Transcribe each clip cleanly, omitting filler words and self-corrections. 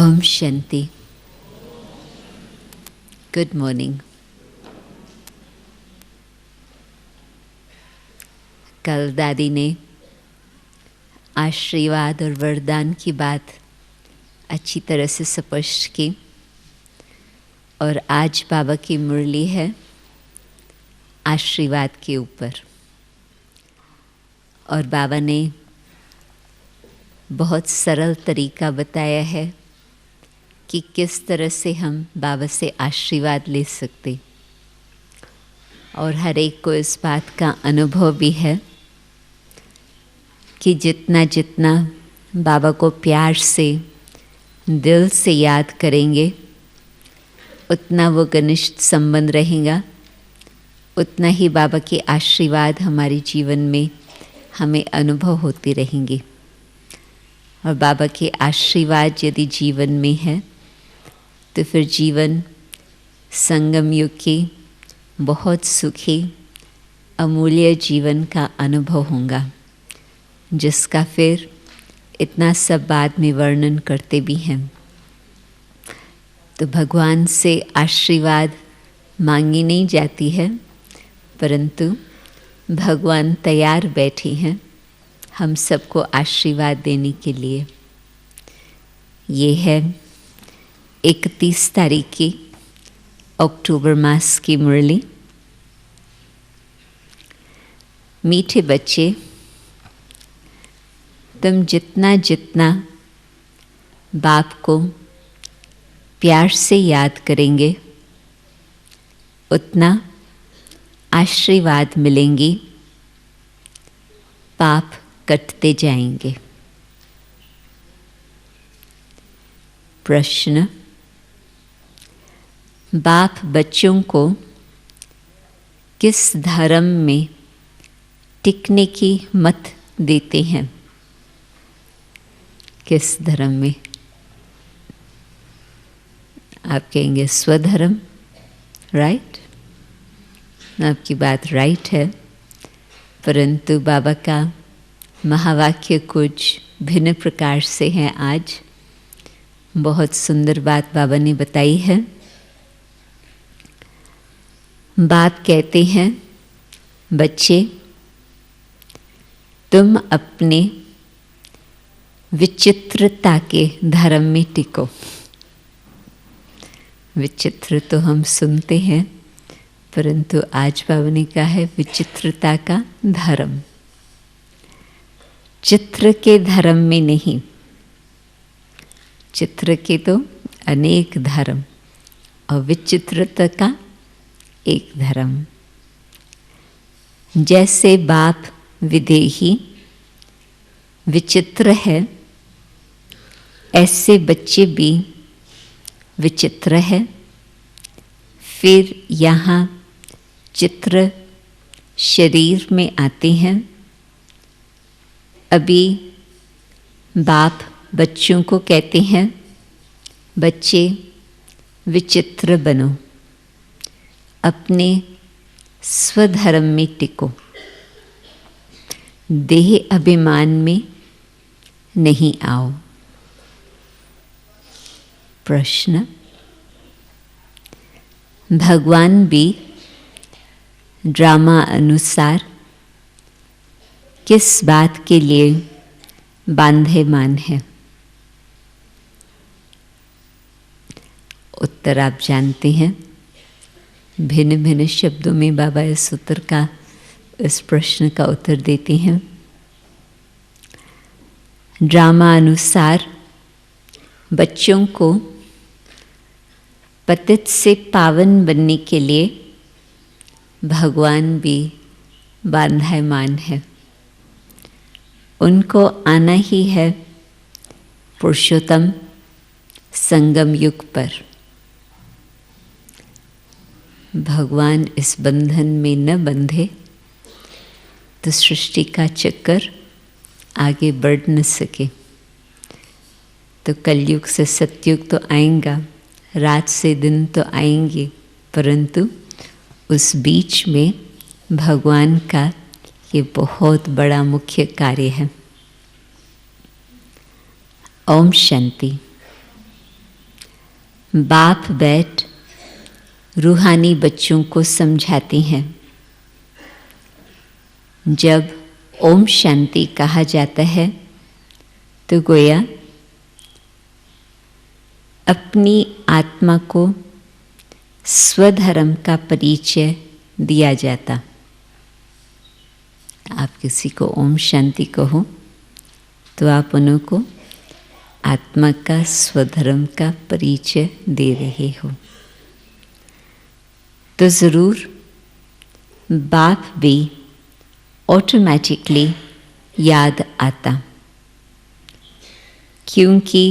Om Shanti. Good morning. कल दादी ने आशीर्वाद और वरदान की बात अच्छी तरह से स्पष्ट की और आज बाबा की मुरली है आशीर्वाद के ऊपर। और बाबा ने बहुत सरल तरीका बताया है कि किस तरह से हम बाबा से आशीर्वाद ले सकते। और हर एक को इस बात का अनुभव भी है कि जितना जितना बाबा को प्यार से दिल से याद करेंगे उतना वो घनिष्ठ संबंध रहेगा, उतना ही बाबा के आशीर्वाद हमारे जीवन में हमें अनुभव होते रहेंगे। और बाबा के आशीर्वाद यदि जीवन में है तो फिर जीवन संगम युग के बहुत सुखी अमूल्य जीवन का अनुभव होगा, जिसका फिर इतना सब बाद में वर्णन करते भी हैं। तो भगवान से आशीर्वाद मांगी नहीं जाती है, परंतु भगवान तैयार बैठे हैं हम सबको आशीर्वाद देने के लिए। ये है 31 तारीख की अक्टूबर मास की मुरली। मीठे बच्चे, तुम जितना जितना बाप को प्यार से याद करेंगे उतना आशीर्वाद मिलेंगी, पाप कटते जाएंगे। प्रश्न: बाप बच्चों को किस धर्म में टिकने की मत देते हैं? किस धर्म में? आप कहेंगे स्वधर्म, राइट? आपकी बात राइट है, परंतु बाबा का महावाक्य कुछ भिन्न प्रकार से है। आज बहुत सुंदर बात बाबा ने बताई है। बाप कहते हैं, बच्चे तुम अपने विचित्रता के धर्म में टिको। विचित्र तो हम सुनते हैं, परंतु आज बाबा ने कहा है विचित्रता का धर्म। चित्र के धर्म में नहीं। चित्र के तो अनेक धर्म और विचित्रता का एक धर्म। जैसे बाप विदेही विचित्र है, ऐसे बच्चे भी विचित्र है। फिर यहाँ चित्र शरीर में आते हैं। अभी बाप बच्चों को कहते हैं, बच्चे विचित्र बनो, अपने स्वधर्म में टिको, देह अभिमान में नहीं आओ। प्रश्न: भगवान भी ड्रामा अनुसार किस बात के लिए बांधेमान है? उत्तर आप जानते हैं। भिन्न भिन्न शब्दों में बाबा इस उत्तर का, इस प्रश्न का उत्तर देते हैं। ड्रामा अनुसार बच्चों को पतित से पावन बनने के लिए भगवान भी बांधेमान है। उनको आना ही है पुरुषोत्तम संगम युग पर। भगवान इस बंधन में न बंधे तो सृष्टि का चक्कर आगे बढ़ न सके। तो कलयुग से सतयुग तो आएगा, रात से दिन तो आएंगे, परंतु उस बीच में भगवान का ये बहुत बड़ा मुख्य कार्य है। ओम शांति। बाप बैठ रूहानी बच्चों को समझाते हैं। जब ओम शांति कहा जाता है तो गोया अपनी आत्मा को स्वधर्म का परिचय दिया जाता। आप किसी को ओम शांति कहो तो आप उनको आत्मा का स्वधर्म का परिचय दे रहे हो। तो ज़रूर बाप भी ऑटोमेटिकली याद आता, क्योंकि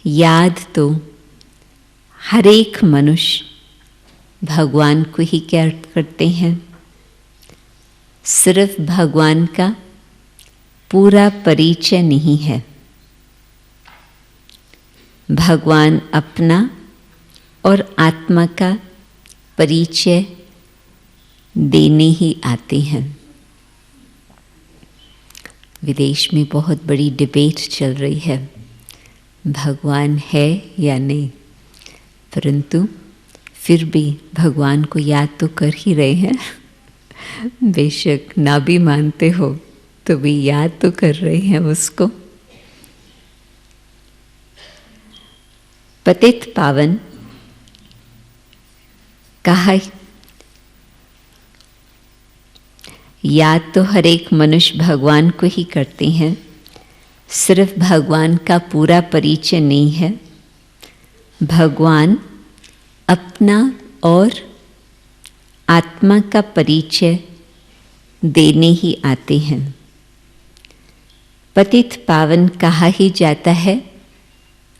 याद तो हर एक मनुष्य भगवान को ही क्या करते हैं। सिर्फ भगवान का पूरा परिचय नहीं है, भगवान अपना और आत्मा का परिचय देने ही आते हैं। विदेश में बहुत बड़ी डिबेट चल रही है, भगवान है या नहीं, परंतु फिर भी भगवान को याद तो कर ही रहे हैं। बेशक ना भी मानते हो तो भी याद तो कर रहे हैं उसको। पतित पावन कहा, याद तो हर एक मनुष्य भगवान को ही करते हैं, सिर्फ भगवान का पूरा परिचय नहीं है। भगवान अपना और आत्मा का परिचय देने ही आते हैं। पतित पावन कहा ही जाता है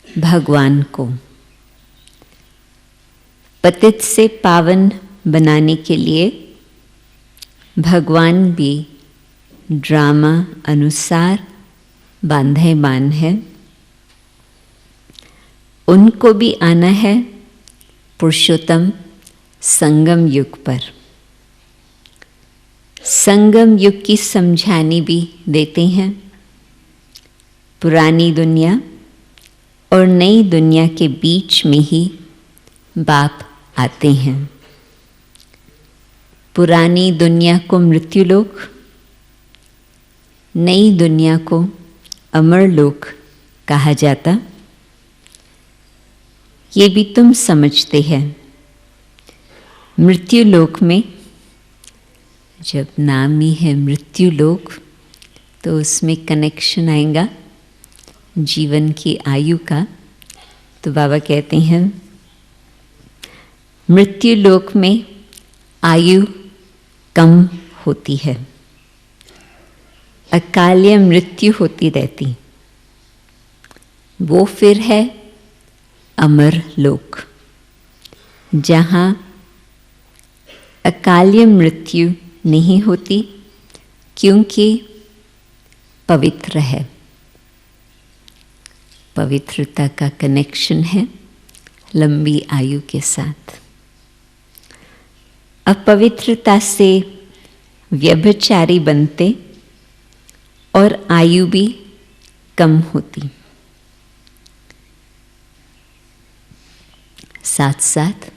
भगवान को। पतित से पावन बनाने के लिए भगवान भी ड्रामा अनुसार बांधेमान है। उनको भी आना है पुरुषोत्तम संगम युग पर। संगम युग की समझानी भी देते हैं। पुरानी दुनिया और नई दुनिया के बीच में ही बाप आते हैं। पुरानी दुनिया को मृत्युलोक, नई दुनिया को अमरलोक कहा जाता। ये भी तुम समझते हैं। मृत्युलोक में जब नाम ही है मृत्युलोक, तो उसमें कनेक्शन आएगा जीवन की आयु का। तो बाबा कहते हैं मृत्युलोक में आयु कम होती है, अकाल्य मृत्यु होती रहती। वो फिर है अमर लोक, जहाँ अकाल्य मृत्यु नहीं होती, क्योंकि पवित्र है। पवित्रता का कनेक्शन है लंबी आयु के साथ। अपवित्रता से व्यभिचारी बनते और आयु भी कम होती। साथ साथ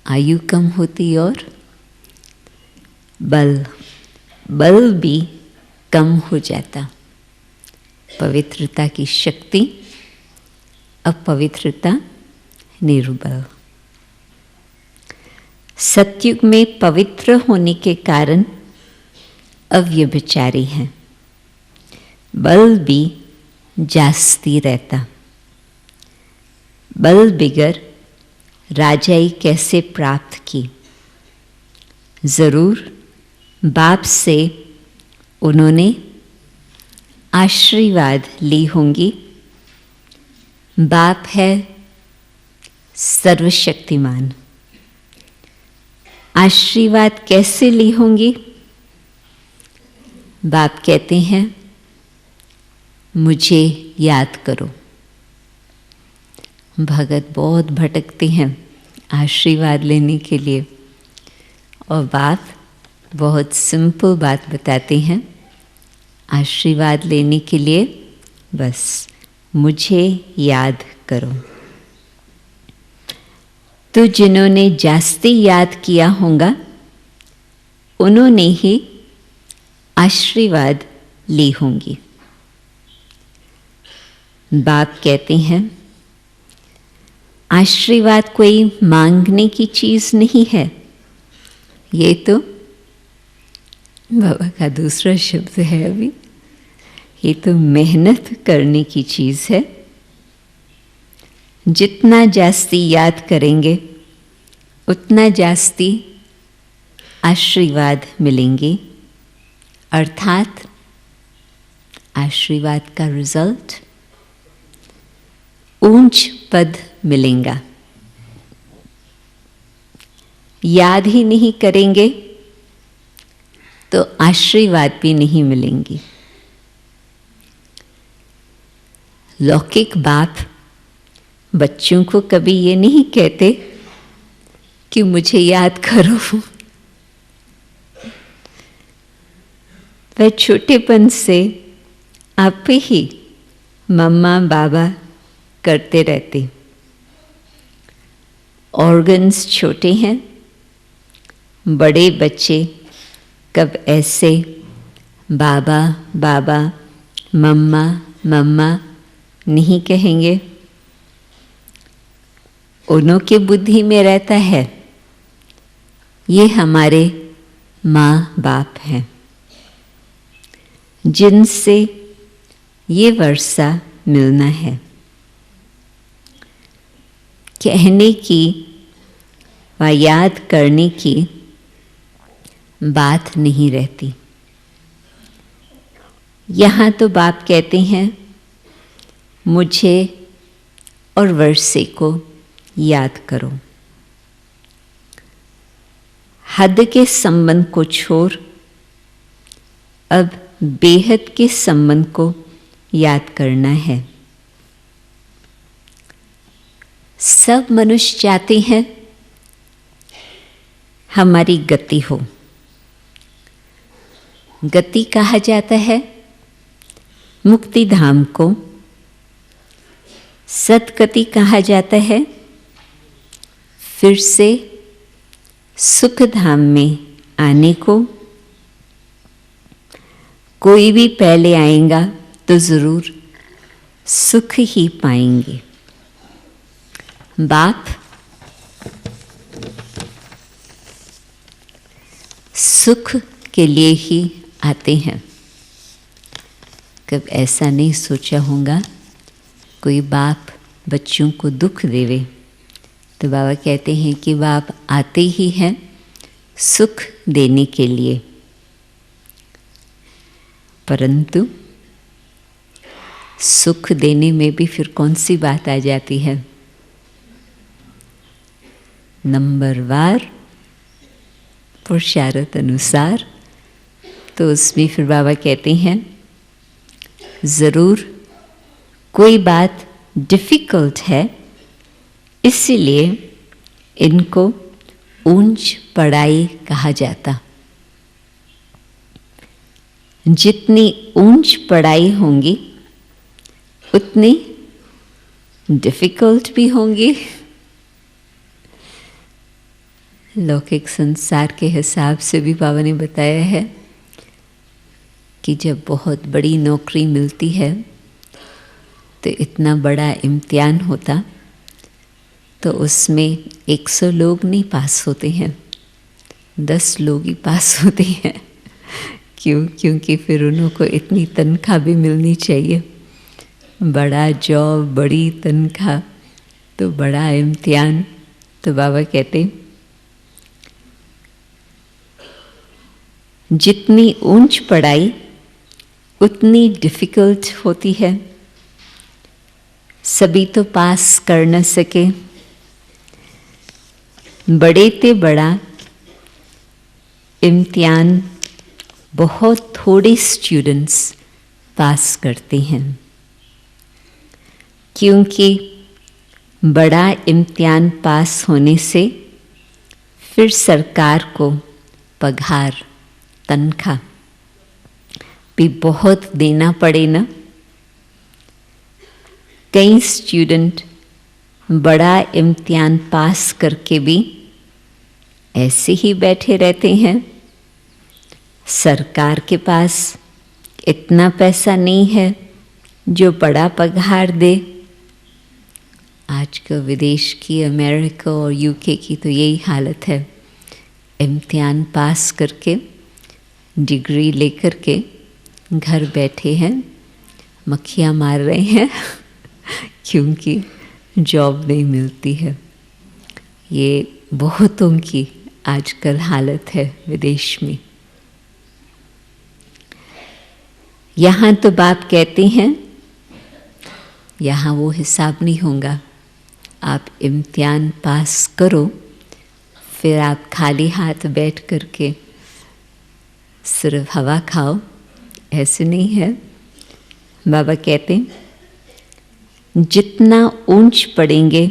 आयु कम होती और बल भी कम हो जाता। पवित्रता की शक्ति, अपवित्रता निर्बल। सतयुग में पवित्र होने के कारण अव्यभिचारी हैं, बल भी जास्ती रहता। बल बिगर राजाई कैसे प्राप्त की? जरूर बाप से उन्होंने आशीर्वाद ली होंगी। बाप है सर्वशक्तिमान। आशीर्वाद कैसे ली होंगी? बाप कहते हैं मुझे याद करो। भगत बहुत भटकते हैं आशीर्वाद लेने के लिए, और बाप बहुत सिंपल बात बताते हैं। आशीर्वाद लेने के लिए बस मुझे याद करो। तो जिन्होंने जास्ती याद किया होगा उन्होंने ही आशीर्वाद ली होंगी। बाप कहते हैं आशीर्वाद कोई मांगने की चीज नहीं है, ये तो बाबा का दूसरा शब्द है अभी, ये तो मेहनत करने की चीज है। जितना जास्ती याद करेंगे उतना जास्ती आशीर्वाद मिलेंगे, अर्थात आशीर्वाद का रिजल्ट ऊंच पद मिलेगा। याद ही नहीं करेंगे तो आशीर्वाद भी नहीं मिलेंगी। लौकिक बाप बच्चों को कभी ये नहीं कहते कि मुझे याद करो। वह छोटेपन से आप ही मम्मा बाबा करते रहते। ऑर्गन्स छोटे हैं, बड़े बच्चे कब ऐसे बाबा बाबा मम्मा मम्मा नहीं कहेंगे। उन्हों के बुद्धि में रहता है ये हमारे माँ बाप हैं जिनसे ये वर्षा मिलना है। कहने की व याद करने की बात नहीं रहती। यहाँ तो बाप कहते हैं मुझे और वर्षे को याद करो। हद के संबंध को छोड़ अब बेहद के संबंध को याद करना है। सब मनुष्य चाहते हैं हमारी गति हो। गति कहा जाता है मुक्ति धाम को, सतगति कहा जाता है फिर से सुख धाम में आने को। कोई भी पहले आएगा तो जरूर सुख ही पाएंगे। बाप सुख के लिए ही आते हैं। कब ऐसा नहीं सोचा होगा कोई बाप बच्चों को दुख देवे, तो बाबा कहते हैं कि बाप आते ही हैं सुख देने के लिए, परंतु सुख देने में भी फिर कौन सी बात आ जाती है, नंबरवार पुरुषार्थ अनुसार। तो उसमें फिर बाबा कहते हैं ज़रूर कोई बात डिफ़िकल्ट है, इसीलिए इनको ऊंच पढ़ाई कहा जाता। जितनी ऊंच पढ़ाई होंगी उतनी डिफ़िकल्ट भी होंगी। लौकिक संसार के हिसाब से भी बाबा ने बताया है कि जब बहुत बड़ी नौकरी मिलती है तो इतना बड़ा इम्तिहान होता तो उसमें 100 लोग नहीं पास होते हैं, 10 लोग ही पास होते हैं। क्यों? क्योंकि फिर उन्हों को इतनी तनख्वाह भी मिलनी चाहिए, बड़ा जॉब, बड़ी तनख्वाह, तो बड़ा इम्तिहान। तो बाबा कहते जितनी ऊंच पढ़ाई उतनी डिफ़िकल्ट होती है। सभी तो पास कर न सके, बड़े ते बड़ा इम्तिहान बहुत थोड़े स्टूडेंट्स पास करते हैं, क्योंकि बड़ा इम्तिहान पास होने से फिर सरकार को पगार, तनख्वाह भी बहुत देना पड़े ना। कई स्टूडेंट बड़ा इम्तिहान पास करके भी ऐसे ही बैठे रहते हैं। सरकार के पास इतना पैसा नहीं है जो बड़ा पगार दे। आजकल विदेश की, अमेरिका और यूके की तो यही हालत है। इम्तिहान पास करके, डिग्री लेकर के घर बैठे हैं, मक्खियाँ मार रहे हैं क्योंकि जॉब नहीं मिलती है। ये बहुतों की आजकल हालत है विदेश में। यहाँ तो बाप कहते हैं यहाँ वो हिसाब नहीं होगा, आप इम्तिहान पास करो, फिर आप खाली हाथ बैठ करके सिर्फ हवा खाओ, ऐसे नहीं है। बाबा कहते हैं जितना ऊंच पढ़ेंगे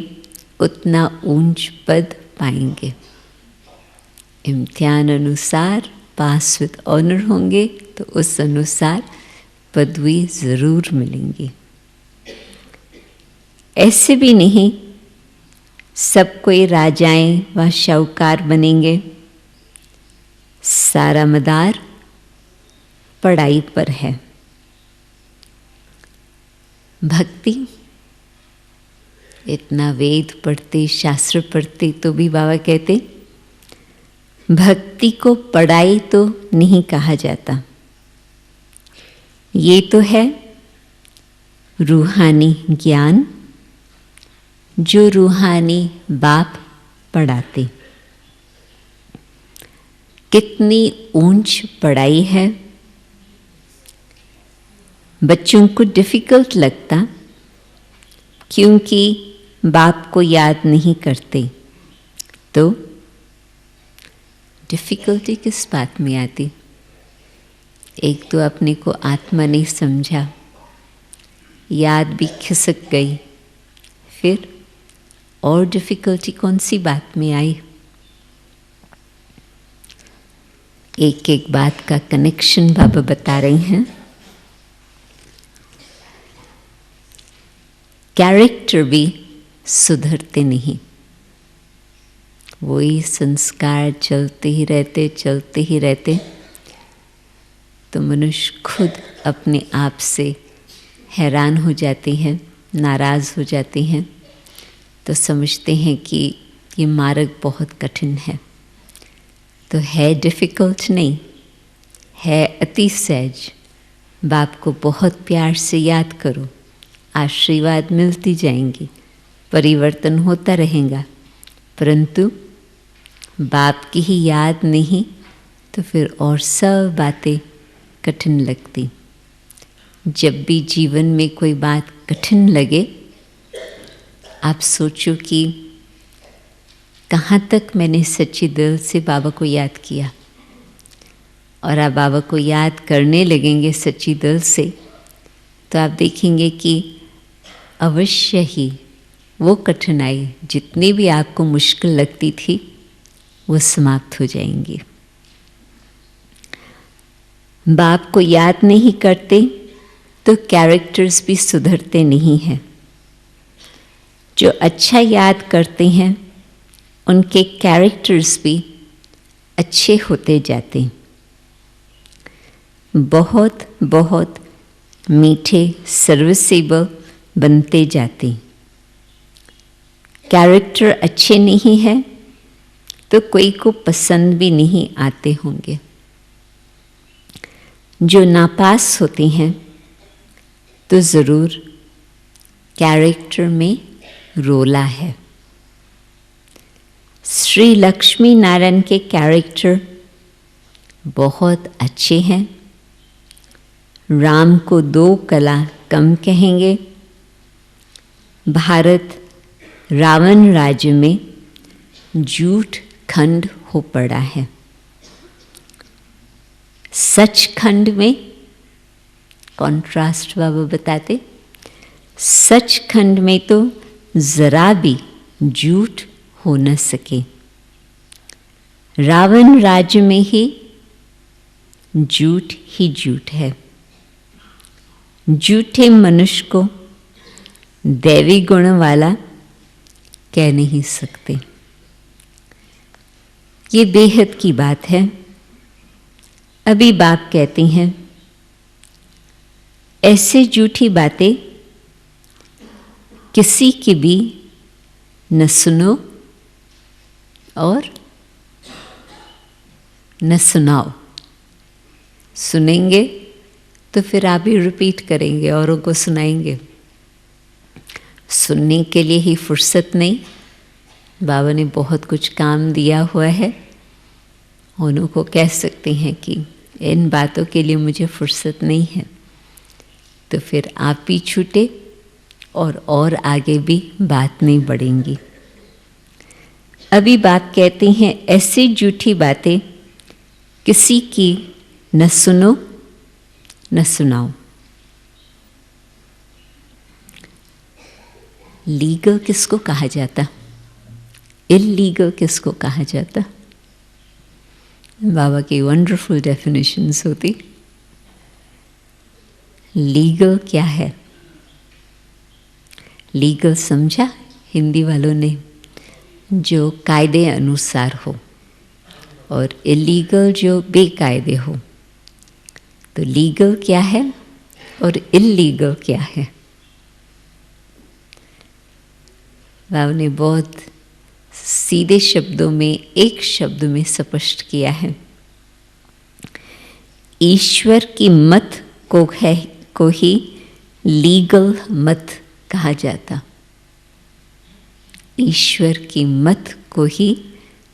उतना ऊंच पद पाएंगे। इम्तिहान अनुसार पास विद ऑनर होंगे तो उस अनुसार पदवी ज़रूर मिलेंगी। ऐसे भी नहीं सब कोई राजाएं व शाहूकार बनेंगे। सारा मदार पढ़ाई पर है। भक्ति, इतना वेद पढ़ते, शास्त्र पढ़ते तो भी बाबा कहते भक्ति को पढ़ाई तो नहीं कहा जाता। ये तो है रूहानी ज्ञान जो रूहानी बाप पढ़ाते। कितनी ऊंच पढ़ाई है। बच्चों को डिफ़िकल्ट लगता क्योंकि बाप को याद नहीं करते। तो डिफ़िकल्टी किस बात में आती? एक तो अपने को आत्मा नहीं समझा, याद भी खिसक गई, फिर और डिफ़िकल्टी कौन सी बात में आई? एक एक बात का कनेक्शन बाबा बता रहे हैं। कैरेक्टर भी सुधरते नहीं, वही संस्कार चलते ही रहते तो मनुष्य खुद अपने आप से हैरान हो जाते हैं, नाराज़ हो जाते हैं, तो समझते हैं कि ये मार्ग बहुत कठिन है। तो है डिफ़िकल्ट नहीं, है अति सहज। बाप को बहुत प्यार से याद करो, आशीर्वाद मिलती जाएंगी, परिवर्तन होता रहेगा। परंतु बाप की ही याद नहीं तो फिर और सब बातें कठिन लगती। जब भी जीवन में कोई बात कठिन लगे, आप सोचो कि कहाँ तक मैंने सच्चे दिल से बाबा को याद किया, और आप बाबा को याद करने लगेंगे सच्ची दिल से, तो आप देखेंगे कि अवश्य ही वो कठिनाई जितनी भी आपको मुश्किल लगती थी वो समाप्त हो जाएंगी। बाप को याद नहीं करते तो कैरेक्टर्स भी सुधरते नहीं हैं। जो अच्छा याद करते हैं उनके कैरेक्टर्स भी अच्छे होते जाते, बहुत बहुत मीठे, सर्विसेबल बनते जाते। कैरेक्टर अच्छे नहीं है तो कोई को पसंद भी नहीं आते होंगे। जो नापास होते हैं तो ज़रूर कैरेक्टर में रोला है। श्री लक्ष्मी नारायण के कैरेक्टर बहुत अच्छे हैं। राम को 2 कला कम कहेंगे। भारत रावण राज्य में झूठ खंड हो पड़ा है। सचखंड में कॉन्ट्रास्ट बाबा बताते, सचखंड में तो जरा भी झूठ हो न सके। रावण राज्य में ही झूठ है। झूठे मनुष्य को दैवी गुण वाला कह नहीं सकते। ये बेहद की बात है। अभी बाप कहती हैं, ऐसे झूठी बातें किसी की भी न सुनो और न सुनाओ। सुनेंगे तो फिर आप ही रिपीट करेंगे, औरों को सुनाएंगे। सुनने के लिए ही फुर्सत नहीं। बाबा ने बहुत कुछ काम दिया हुआ है। उनको कह सकते हैं कि इन बातों के लिए मुझे फुर्सत नहीं है, तो फिर आप ही छूटे और आगे भी बात नहीं बढ़ेंगी। अभी बात कहती हैं, ऐसी झूठी बातें किसी की न सुनो न सुनाओ। लीगल किसको कहा जाता, इल्लीगल किसको कहा जाता? बाबा की वंडरफुल डेफिनेशंस होती। लीगल क्या है? लीगल समझा हिंदी वालों ने, जो कायदे अनुसार हो, और इलीगल जो बेकायदे हो। तो लीगल क्या है और इल्लीगल क्या है? बाबा ने बहुत सीधे शब्दों में, एक शब्द में स्पष्ट किया है। ईश्वर की मत को ही लीगल मत कहा जाता। ईश्वर की मत को ही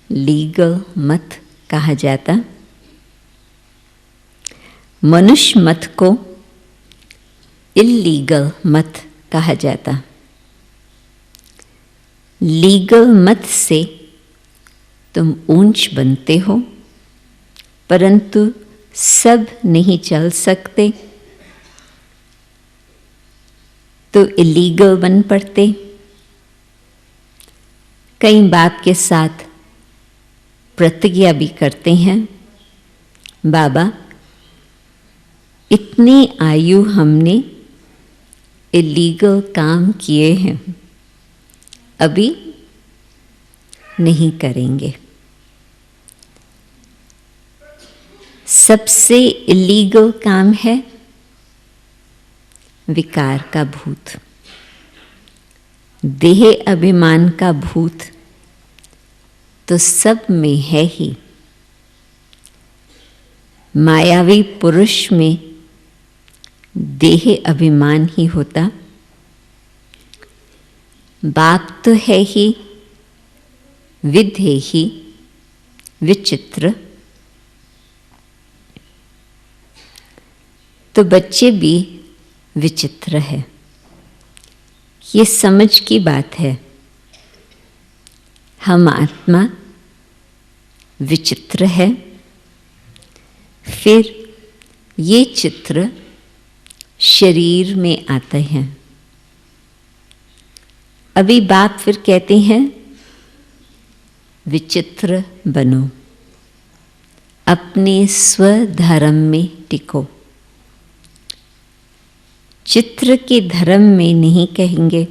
लीगल मत कहा जाता। मनुष्य मत को इल्लीगल मत कहा जाता। लीगल मत से तुम ऊंच बनते हो, परंतु सब नहीं चल सकते, तो इलीगल बन पड़ते। कई बाप के साथ प्रतिज्ञा भी करते हैं, बाबा इतनी आयु हमने इलीगल काम किए हैं, अभी नहीं करेंगे। सबसे इलीगल काम है विकार का भूत, देह अभिमान का भूत तो सब में है ही। मायावी पुरुष में देह अभिमान ही होता। बाप तो है ही विदेही विचित्र, तो बच्चे भी विचित्र है। ये समझ की बात है। हम आत्मा विचित्र है, फिर ये चित्र शरीर में आते हैं। अभी बाप फिर कहते हैं, विचित्र बनो, अपने स्वधर्म में टिको। चित्र के धर्म में नहीं कहेंगे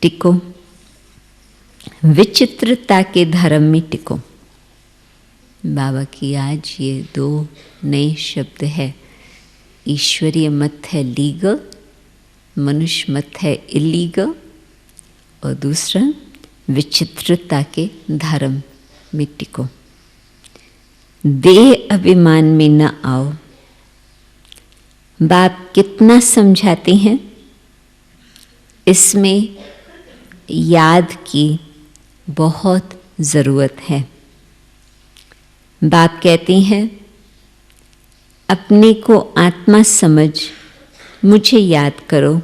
टिको, विचित्रता के धर्म में टिको। बाबा की आज ये 2 नए शब्द है। ईश्वरीय मत है लीगल, मनुष्य मत है इलीगल, और दूसरा विचित्रता के धर्म में टिको। देह अभिमान में न आओ। बाप कितना समझाते हैं, इसमें याद की बहुत ज़रूरत है। बाप कहते हैं, अपने को आत्मा समझ मुझे याद करो,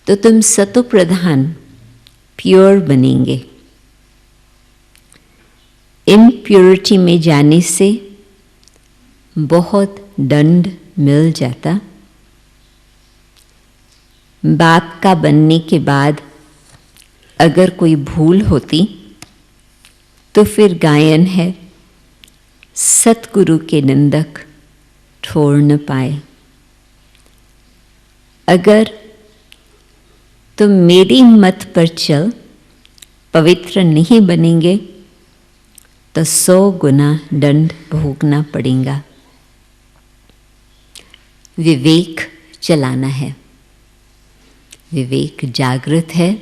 तो तुम सतो प्रधान प्योर बनेंगे। इम्प्योरिटी में जाने से बहुत दंड मिल जाता। बाप का बनने के बाद अगर कोई भूल होती तो फिर गायन है, सतगुरु के निंदक ठोर न पाए। अगर तुम मेरी मत पर चल पवित्र नहीं बनेंगे तो 100 गुना दंड भोगना पड़ेगा। विवेक चलाना है। विवेक जागृत है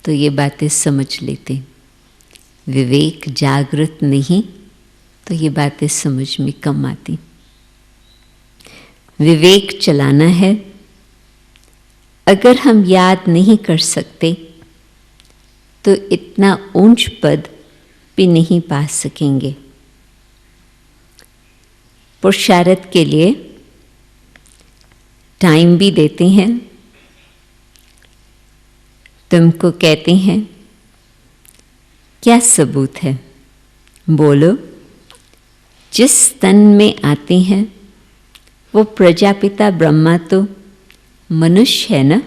तो ये बातें समझ लेते। विवेक जागृत नहीं तो ये बातें समझ में कम आती। विवेक चलाना है। अगर हम याद नहीं कर सकते तो इतना ऊंच पद भी नहीं पा सकेंगे। पुरुषार्थ के लिए टाइम भी देते हैं। तुमको कहते हैं क्या सबूत है, बोलो। जिस तन में आते हैं वो प्रजापिता ब्रह्मा तो मनुष्य है ना।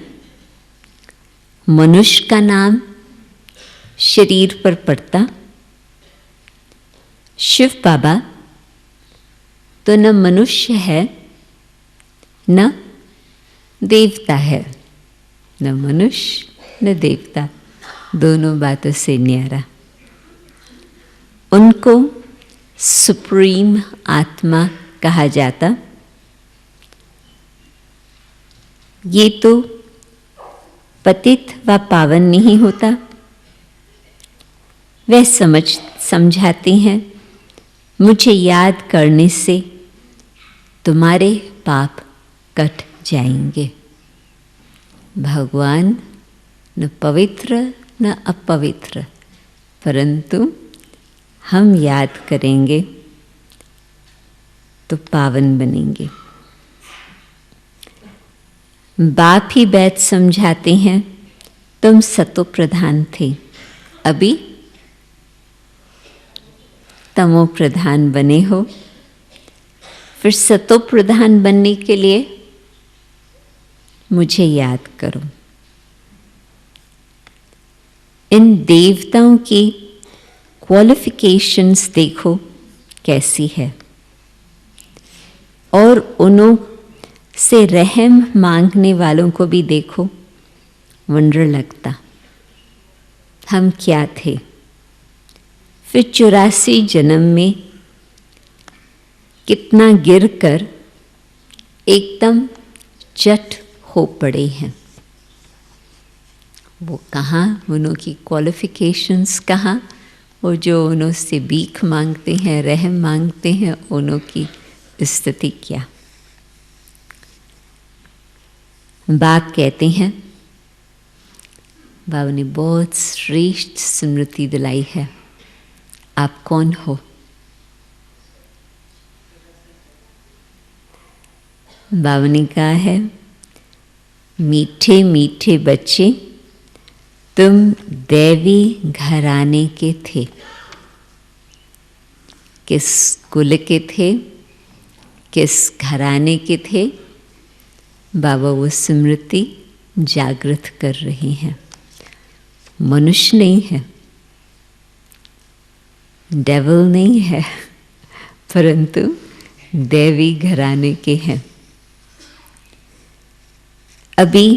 मनुष्य का नाम शरीर पर पड़ता। शिव बाबा तो न मनुष्य है न देवता है, न मनुष्य न देवता, दोनों बातों से न्यारा। उनको सुप्रीम आत्मा कहा जाता। ये तो पतित व पावन नहीं होता। वह समझाते हैं मुझे याद करने से तुम्हारे पाप कट जाएंगे। भगवान न पवित्र न अपवित्र, परंतु हम याद करेंगे तो पावन बनेंगे। बाप ही बैठ समझाते हैं तुम सतो प्रधान थे, अभी तमो प्रधान बने हो। फिर सतो प्रधान बनने के लिए मुझे याद करो। इन देवताओं की क्वालिफिकेशंस देखो कैसी है, और उन्हों से रहम मांगने वालों को भी देखो, वंडर लगता। हम क्या थे? फिर 84 जन्म में कितना गिर कर एकदम चट हो पड़े हैं। वो कहाँ, उनकी क्वालिफिकेशंस कहाँ, और जो उन्हों से भीख मांगते हैं, रहम मांगते हैं, उन्हों की स्थिति क्या। बाप कहते हैं, बाबा ने बहुत श्रेष्ठ स्मृति दिलाई है। आप कौन हो? बाबा ने कहा है, मीठे मीठे बच्चे तुम दैवी घराने के थे। किस कुल के थे, किस घराने के थे? बाबा वो स्मृति जागृत कर रहे हैं। मनुष्य नहीं है, डेविल नहीं है, परंतु दैवी घराने के हैं। अभी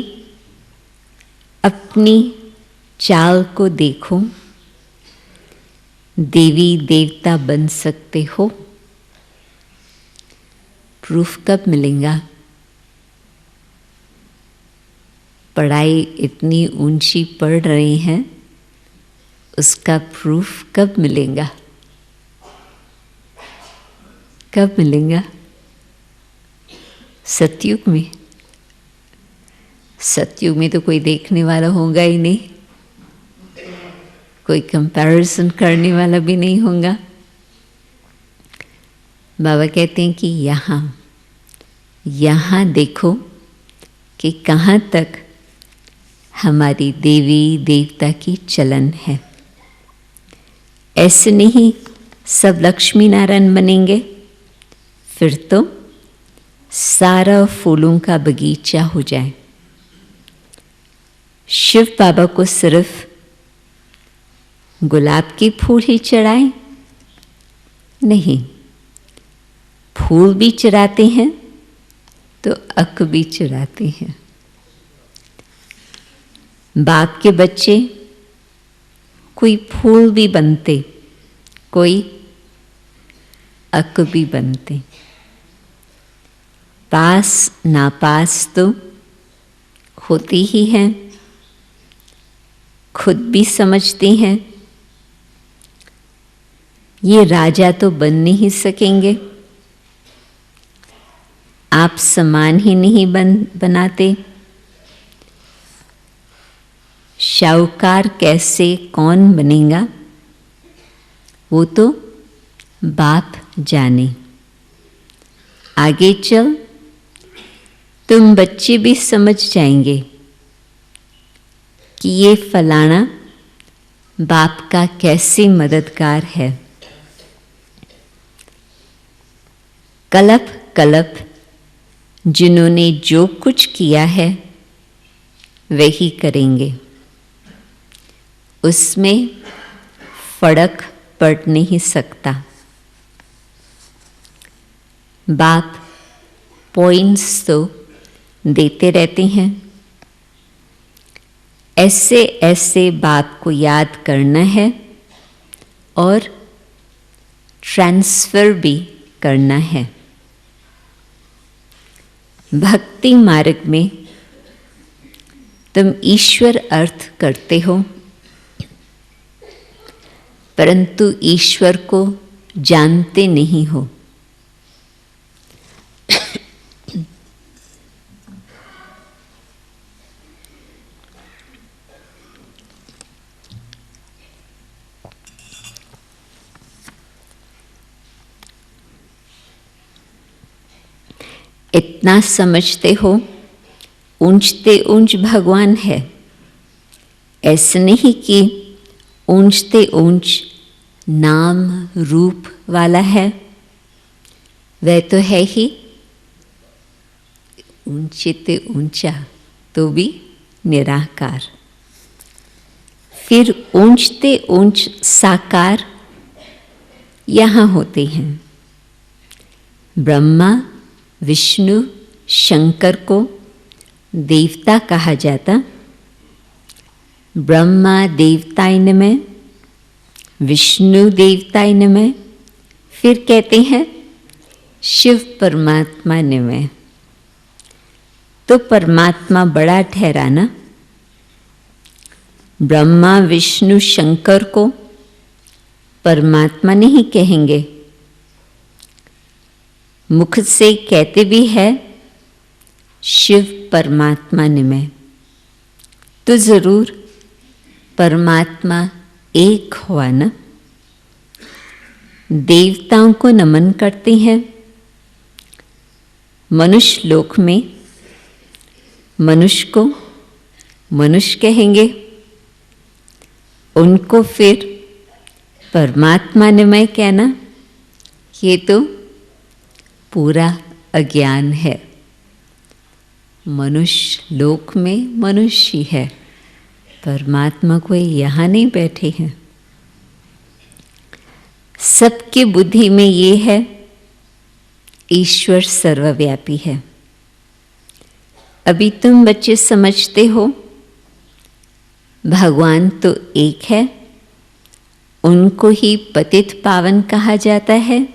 अपनी चाल को देखो, देवी देवता बन सकते हो। प्रूफ कब मिलेगा? पढ़ाई इतनी ऊंची पढ़ रहे हैं, उसका प्रूफ कब मिलेगा? कब मिलेगा? सतयुग में। सतयुग में तो कोई देखने वाला होगा ही नहीं, कोई कंपैरिजन करने वाला भी नहीं होगा। बाबा कहते हैं कि यहाँ देखो कि कहाँ तक हमारी देवी देवता की चलन है। ऐसे नहीं सब लक्ष्मी नारायण बनेंगे, फिर तो सारा फूलों का बगीचा हो जाए। शिव बाबा को सिर्फ गुलाब के फूल ही चढ़ाए? नहीं, फूल भी चढ़ाते हैं तो अक भी चढ़ाते हैं। बाप के बच्चे कोई फूल भी बनते, कोई अक भी बनते। पास नापास तो होती ही हैं, खुद भी समझती हैं। ये राजा तो बन नहीं सकेंगे, आप समान ही नहीं बनाते। शाहूकार कैसे कौन बनेगा वो तो बाप जाने। आगे चल तुम बच्चे भी समझ जाएंगे कि ये फलाना बाप का कैसे मददगार है। कल्प कल्प जिन्होंने जो कुछ किया है वही करेंगे, उसमें फर्क पड़ नहीं सकता। बाप पॉइंट्स तो देते रहते हैं, ऐसे ऐसे बाप को याद करना है और ट्रांसफर भी करना है। भक्ति मार्ग में तुम ईश्वर अर्थ करते हो, परंतु ईश्वर को जानते नहीं हो। इतना समझते हो ऊंचते ऊंच भगवान है। ऐसे नहीं कि ऊंचते ऊंच नाम रूप वाला है, वह तो है ही। ऊंचते ऊंचा तो भी निराकार। फिर ऊंचते ऊंच साकार यहाँ होते हैं। ब्रह्मा विष्णु शंकर को देवता कहा जाता। ब्रह्मा देवताय नमः, विष्णु देवताय नमः, फिर कहते हैं शिव परमात्मा नमः। तो परमात्मा बड़ा ठहरा ना। ब्रह्मा विष्णु शंकर को परमात्मा नहीं कहेंगे, मुख से कहते भी है शिव परमात्मा नमः। तो जरूर परमात्मा एक हुआ ना। देवताओं को नमन करते हैं। मनुष्य लोक में मनुष्य को मनुष्य कहेंगे, उनको फिर परमात्मा नमः कहना, ये तो पूरा अज्ञान है। मनुष्य लोक में मनुष्य है, परमात्मा कोई यहाँ नहीं बैठे हैं। सबके बुद्धि में ये है ईश्वर सर्वव्यापी है। अभी तुम बच्चे समझते हो भगवान तो एक है, उनको ही पतित पावन कहा जाता है।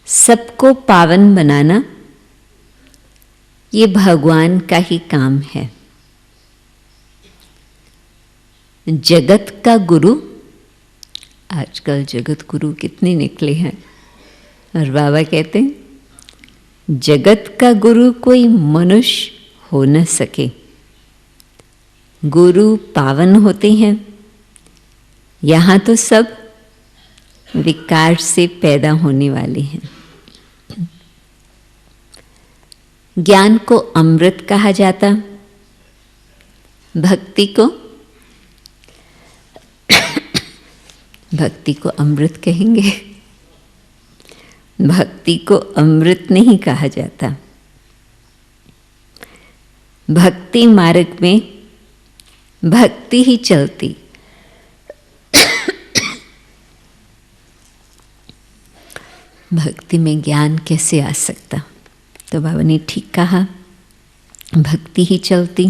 सबको पावन बनाना ये भगवान का ही काम है। जगत का गुरु, आजकल जगत गुरु कितने निकले हैं, और बाबा कहते हैं जगत का गुरु कोई मनुष्य हो न सके। गुरु पावन होते हैं। यहाँ तो सब विकार से पैदा होने वाले हैं। ज्ञान को अमृत कहा जाता, भक्ति को अमृत कहेंगे। भक्ति को अमृत नहीं कहा जाता। भक्ति मार्ग में भक्ति ही चलती। भक्ति में ज्ञान कैसे आ सकता? तो बाबा ने ठीक कहा, भक्ति ही चलती।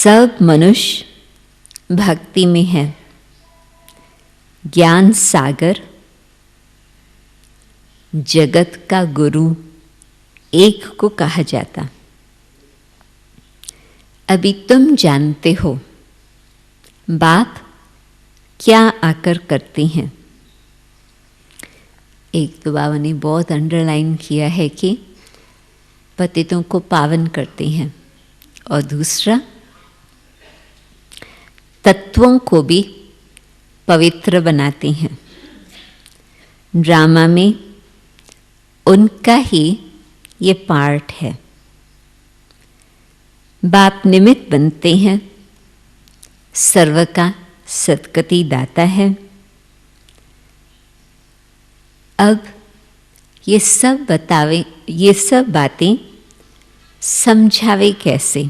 सब मनुष्य भक्ति में है। ज्ञान सागर जगत का गुरु एक को कहा जाता। अभी तुम जानते हो बाप क्या आकर करते हैं। एक तो बाबा ने बहुत अंडरलाइन किया है कि पतितों को पावन करते हैं, और दूसरा तत्वों को भी पवित्र बनाते हैं। ड्रामा में उनका ही ये पार्ट है। बाप निमित्त बनते हैं, सर्व का सद्गति दाता है। अब ये सब बतावे, ये सब बातें समझावे कैसे?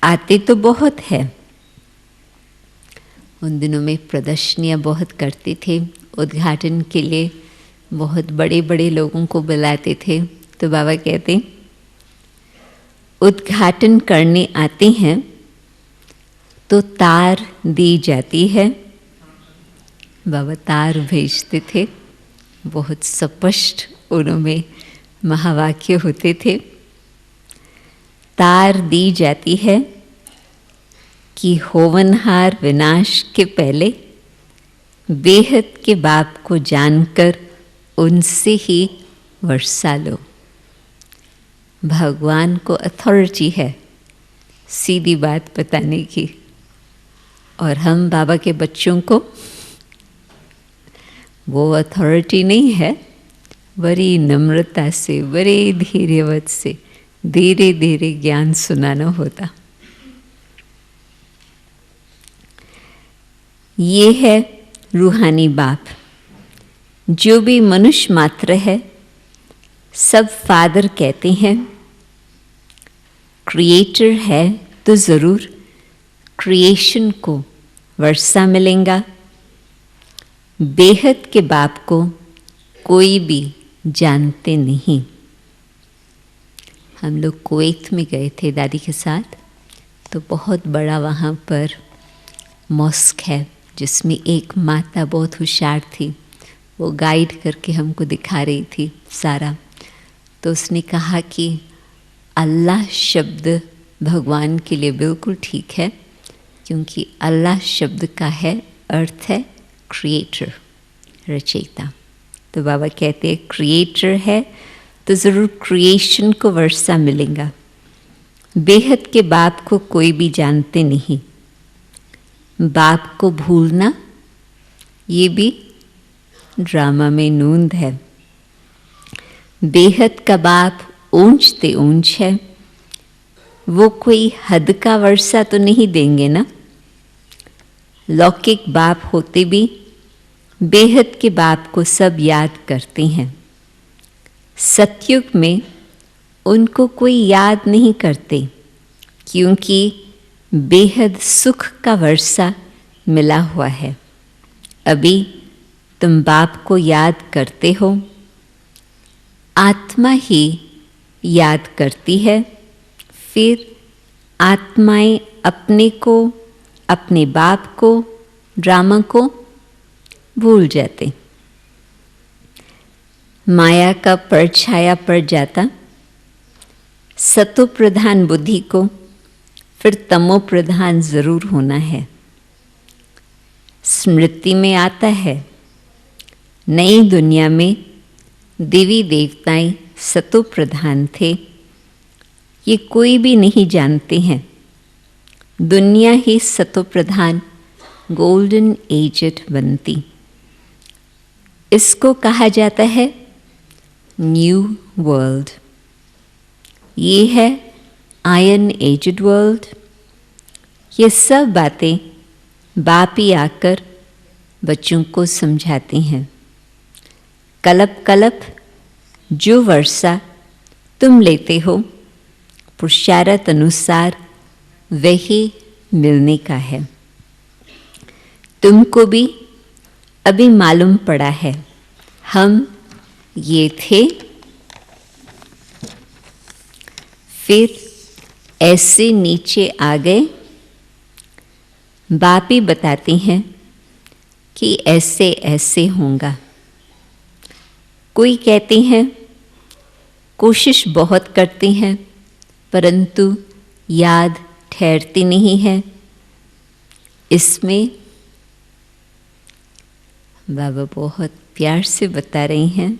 आते तो बहुत है। उन दिनों में प्रदर्शनियाँ बहुत करते थे, उद्घाटन के लिए बहुत बड़े बड़े लोगों को बुलाते थे। तो बाबा कहते उद्घाटन करने आते हैं तो तार दी जाती है। बाबा तार भेजते थे, बहुत स्पष्ट उनमें महावाक्य होते थे। तार दी जाती है कि होवनहार विनाश के पहले बेहद के बाप को जानकर उनसे ही वर्षा लो। भगवान को अथॉरिटी है सीधी बात बताने की, और हम बाबा के बच्चों को वो अथॉरिटी नहीं है। बड़ी नम्रता से, बड़े धैर्यवत से धीरे धीरे ज्ञान सुनाना होता। ये है रूहानी बाप। जो भी मनुष्य मात्र है सब फादर कहते हैं। क्रिएटर है तो ज़रूर क्रिएशन को वर्षा मिलेगा। बेहद के बाप को कोई भी जानते नहीं। हम लोग कुवैत में गए थे दादी के साथ, तो बहुत बड़ा वहाँ पर मॉस्क है जिसमें एक माता बहुत होशियार थी। वो गाइड करके हमको दिखा रही थी सारा। तो उसने कहा कि अल्लाह शब्द भगवान के लिए बिल्कुल ठीक है, क्योंकि अल्लाह शब्द का है अर्थ है क्रिएटर, रचयिता। तो बाबा कहते हैं क्रिएटर है तो ज़रूर क्रिएशन को वर्षा मिलेगा। बेहद के बाप को कोई भी जानते नहीं। बाप को भूलना ये भी ड्रामा में नूंद है। बेहद का बाप ऊंच ते ऊंच है, वो कोई हद का वर्षा तो नहीं देंगे ना। लौकिक बाप होते भी बेहद के बाप को सब याद करते हैं। सतयुग में उनको कोई याद नहीं करते, क्योंकि बेहद सुख का वर्षा मिला हुआ है। अभी तुम बाप को याद करते हो, आत्मा ही याद करती है। फिर आत्माएं अपने को, अपने बाप को, ड्रामा को भूल जाते। माया का परछाया पड़ जाता। सतो प्रधान बुद्धि को फिर तमो प्रधान जरूर होना है। स्मृति में आता है नई दुनिया में देवी देवताएं सतो प्रधान थे, ये कोई भी नहीं जानते हैं। दुनिया ही सतो प्रधान गोल्डन एजड बनती। इसको कहा जाता है न्यू वर्ल्ड। ये है आयरन एजड वर्ल्ड। ये सब बातें बाप ही आकर बच्चों को समझाते हैं। कल्प कल्प जो वर्षा तुम लेते हो पुरुषार्थ अनुसार वही मिलने का है। तुमको भी अभी मालूम पड़ा है हम ये थे, फिर ऐसे नीचे आ गए। बाप ही बताती हैं कि ऐसे ऐसे होगा। कोई कहती हैं कोशिश बहुत करती हैं परंतु याद ठहरती नहीं है। इसमें बाबा बहुत प्यार से बता रही हैं,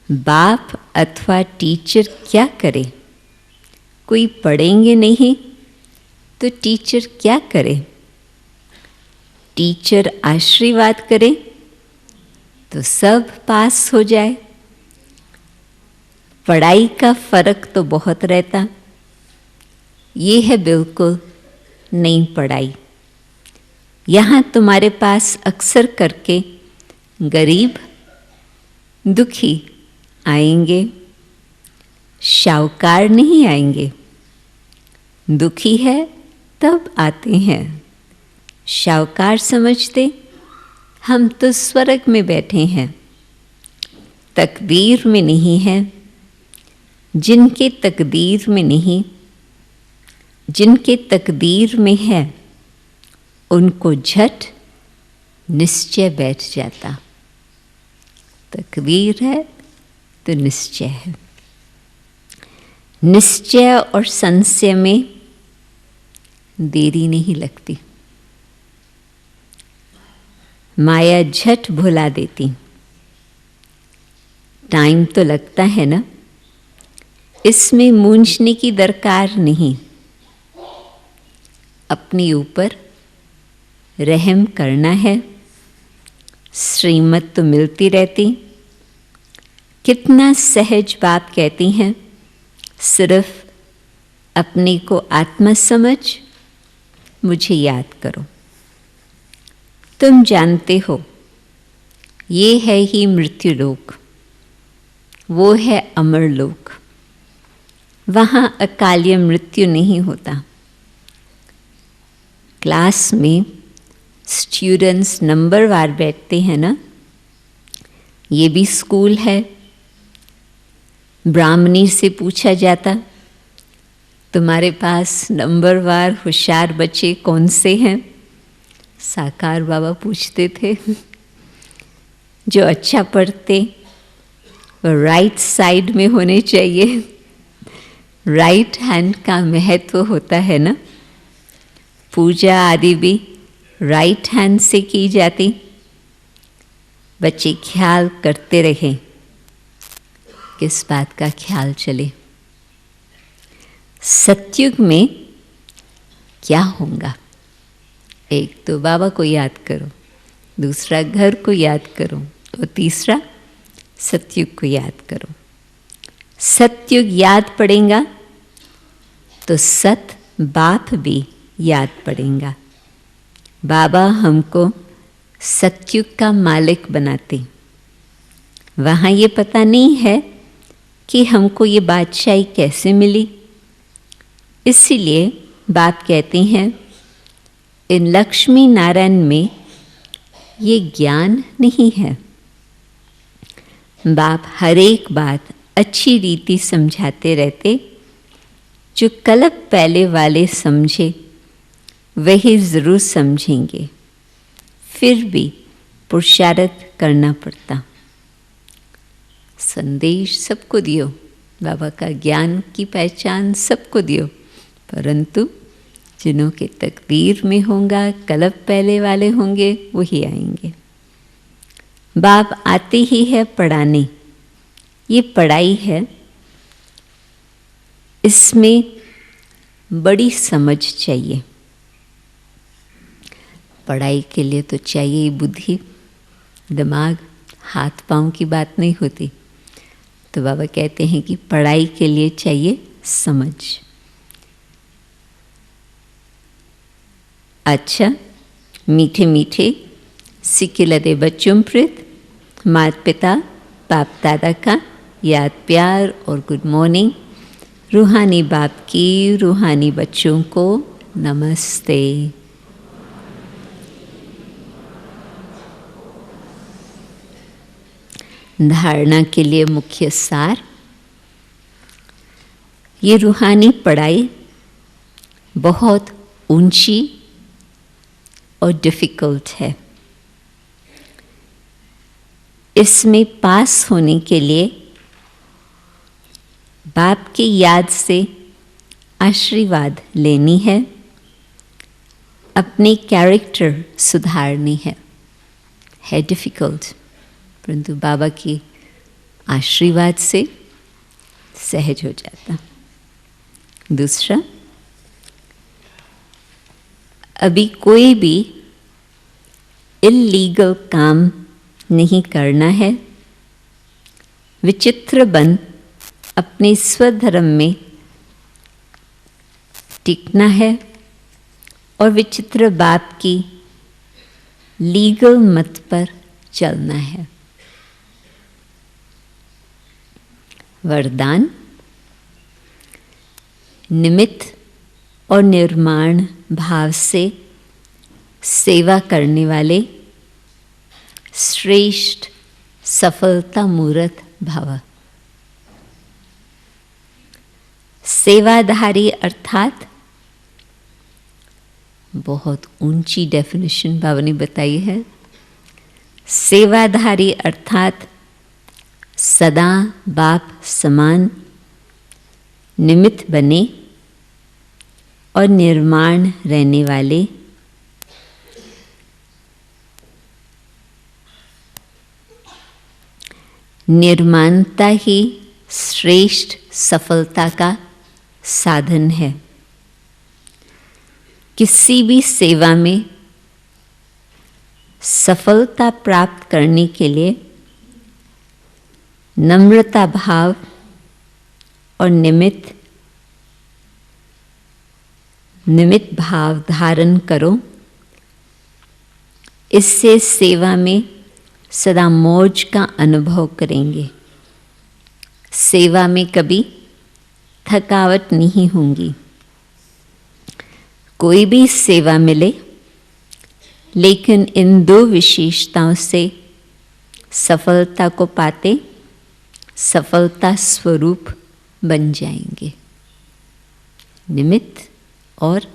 बाप अथवा टीचर क्या करे? कोई पढ़ेंगे नहीं तो टीचर क्या करे? टीचर आशीर्वाद करे तो सब पास हो जाए। पढ़ाई का फर्क तो बहुत रहता। ये है बिल्कुल नई पढ़ाई। यहाँ तुम्हारे पास अक्सर करके गरीब दुखी आएंगे, शाहूकार नहीं आएंगे। दुखी है तब आते हैं। शाहूकार समझते हम तो स्वर्ग में बैठे हैं, तकदीर में नहीं है। जिनके तकदीर में नहीं, जिनके तकदीर में है, उनको झट निश्चय बैठ जाता। तकदीर है तो निश्चय है। निश्चय और संशय में देरी नहीं लगती। माया झट भुला देती। टाइम तो लगता है ना, इसमें मूंझने की दरकार नहीं। अपने ऊपर रहम करना है। श्रीमत तो मिलती रहती। कितना सहज बात कहती हैं, सिर्फ अपने को आत्मा समझ, मुझे याद करो। तुम जानते हो ये है ही मृत्यु लोक, वो है अमर लोक। वहाँ अकालीय मृत्यु नहीं होता। क्लास में स्टूडेंट्स नंबरवार बैठते हैं ना, ये भी स्कूल है। ब्राह्मणी से पूछा जाता, तुम्हारे पास नंबरवार होशियार बच्चे कौन से हैं? साकार बाबा पूछते थे। जो अच्छा पढ़ते वो राइट साइड में होने चाहिए। राइट हैंड का महत्व होता है ना। पूजा आदि भी राइट हैंड से की जाती। बच्चे ख्याल करते रहें, किस बात का ख्याल चले। सतयुग में क्या होगा? एक तो बाबा को याद करो, दूसरा घर को याद करो और तीसरा सतयुग को याद करो। सतयुग याद पड़ेगा तो सत बाप भी याद पड़ेगा। बाबा हमको सतयुग का मालिक बनाते। वहाँ ये पता नहीं है कि हमको ये बादशाही कैसे मिली। इसीलिए बाप कहते हैं इन लक्ष्मी नारायण में ये ज्ञान नहीं है। बाप हर एक बात अच्छी रीति समझाते रहते। जो कल्प पहले वाले समझे वही ज़रूर समझेंगे। फिर भी पुरुषार्थ करना पड़ता। संदेश सबको दियो, बाबा का ज्ञान की पहचान सबको दियो, परंतु जिन्हों के तकदीर में होगा, कल्प पहले वाले होंगे, वही आएंगे। बाप आते ही है पढ़ाने। ये पढ़ाई है, इसमें बड़ी समझ चाहिए। पढ़ाई के लिए तो चाहिए बुद्धि, दिमाग, हाथ पांव की बात नहीं होती। तो बाबा कहते हैं कि पढ़ाई के लिए चाहिए समझ। अच्छा, मीठे मीठे सिकिलदे बच्चों प्रति माता पिता बाप दादा का याद प्यार और गुड मॉर्निंग। रूहानी बाप की रूहानी बच्चों को नमस्ते। धारणा के लिए मुख्य सार। ये रूहानी पढ़ाई बहुत ऊंची और डिफ़िकल्ट है। इसमें पास होने के लिए बाप की याद से आशीर्वाद लेनी है, अपने कैरेक्टर सुधारनी है डिफ़िकल्ट, परंतु बाबा की आशीर्वाद से सहज हो जाता। दूसरा, अभी कोई भी इल्लीगल काम नहीं करना है। विचित्र बन अपने स्वधर्म में टिकना है और विचित्र बाप की लीगल मत पर चलना है। वरदान, निमित्त और निर्माण भाव से सेवा करने वाले श्रेष्ठ सफलता मूर्त भव। सेवाधारी अर्थात बहुत ऊंची डेफिनेशन बाबा ने बताई है। सेवाधारी अर्थात सदा बाप समान निमित्त बने और निर्माण रहने वाले, निर्माणता ही श्रेष्ठ सफलता का साधन है। किसी भी सेवा में सफलता प्राप्त करने के लिए नम्रता भाव और निमित्त भाव धारण करो। इससे सेवा में सदा मौज का अनुभव करेंगे। सेवा में कभी थकावट नहीं होगी। कोई भी सेवा मिले, लेकिन इन दो विशेषताओं से सफलता को पाते सफलता स्वरूप बन जाएंगे, निमित्त और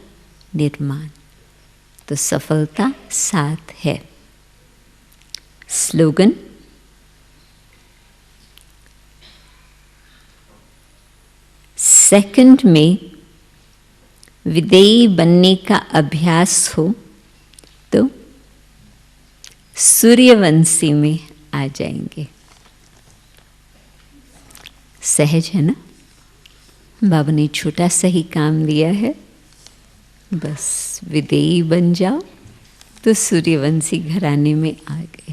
निर्माण। तो सफलता साथ है। स्लोगन, सेकंड में विदेयी बनने का अभ्यास हो तो सूर्यवंशी में आ जाएंगे। सहज है ना? बाबा ने छोटा सा ही काम दिया है, बस विदेयी बन जाओ तो सूर्यवंशी घराने में आ गए।